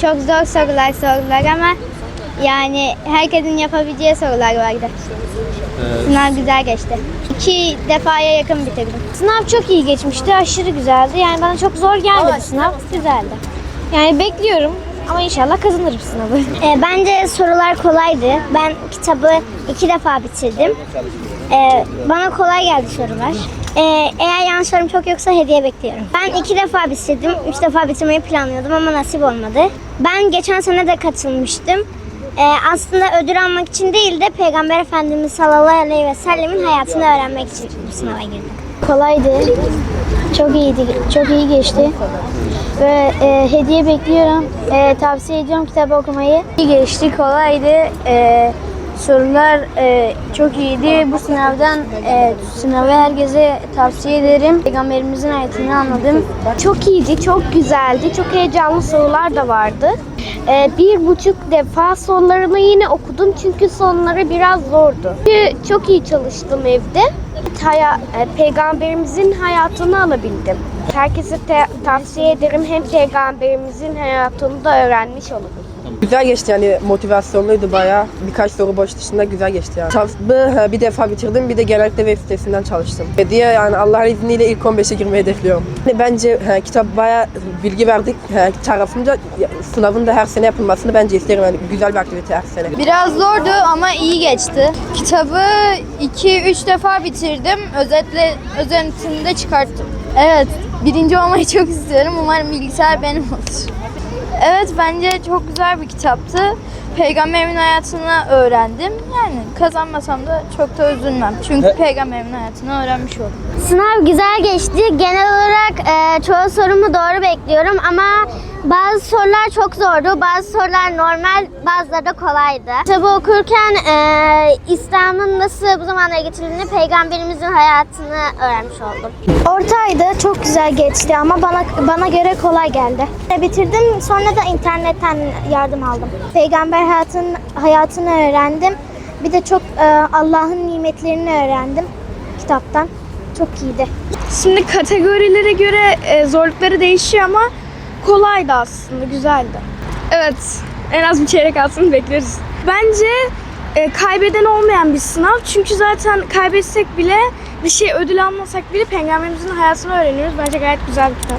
çok zor sorular sordular ama yani herkesin yapabileceği sorular vardı. Sınav güzel geçti. 2 defaya yakın bitirdim. Sınav çok iyi geçmişti, aşırı güzeldi. Yani bana çok zor gelmedi sınav, güzeldi. Yani bekliyorum ama inşallah kazanırım sınavı. Bence sorular kolaydı. Ben kitabı 2 defa bitirdim. Bana kolay geldi sorular. Eğer yanlışlarım çok yoksa hediye bekliyorum. Ben 2 defa bitirdim. 3 defa bitirmeyi planlıyordum ama nasip olmadı. Ben geçen sene de katılmıştım. Aslında ödül almak için değil de Peygamber Efendimiz sallallahu aleyhi ve sellemin hayatını öğrenmek için bu sınava girdim. Kolaydı, çok iyiydi, çok iyi geçti. Ve hediye bekliyorum, tavsiye ediyorum kitabı okumayı. İyi geçti, kolaydı. Sorular çok iyiydi. Bu sınavı herkese tavsiye ederim. Peygamberimizin hayatını anladım. Çok iyiydi, çok güzeldi. Çok heyecanlı sorular da vardı. 1,5 defa sorularını yine okudum çünkü sonları biraz zordu. Çok iyi çalıştım evde. Peygamberimizin hayatını alabildim. Herkese tavsiye ederim. Hem peygamberimizin hayatını da öğrenmiş olurum. Güzel geçti yani motivasyonluydu bayağı. Birkaç soru boş dışında güzel geçti yani. Kitabı bir defa bitirdim, bir de genellikle web sitesinden çalıştım. Diye yani Allah'ın izniyle ilk 15'e girmeyi hedefliyorum. Bence kitap bayağı bilgi verdik. Tarafımca sınavın da her sene yapılmasını bence isterim. Yani güzel bir aktivite her sene. Biraz zordu ama iyi geçti. Kitabı 2-3 defa bitirdim. Özetini de çıkarttım. Evet, birinci olmayı çok istiyorum. Umarım bilgisayar benim olur. Evet, bence çok güzel bir kitaptı. Peygamberimin hayatını öğrendim. Yani kazanmasam da çok da üzülmem. Çünkü peygamberimin hayatını öğrenmiş oldum. Sınav güzel geçti. Genel olarak çoğu sorumu doğru bekliyorum ama bazı sorular çok zordu. Bazı sorular normal, bazıları da kolaydı. Kitabı okurken İslam'ın nasıl bu zamanlara getirildiğini, Peygamberimizin hayatını öğrenmiş oldum. Ortaydı, çok güzel geçti ama bana göre kolay geldi. Bitirdim, sonra da internetten yardım aldım. Peygamber hayatını öğrendim. Bir de çok Allah'ın nimetlerini öğrendim kitaptan. Çok iyiydi. Şimdi kategorilere göre zorlukları değişiyor ama kolaydı aslında, güzeldi. Evet, en az bir çeyrek altını bekleriz. Bence kaybeden olmayan bir sınav. Çünkü zaten kaybetsek bile, bir şey ödül almasak bile Peygamberimizin hayatını öğreniyoruz. Bence gayet güzel bir kitap.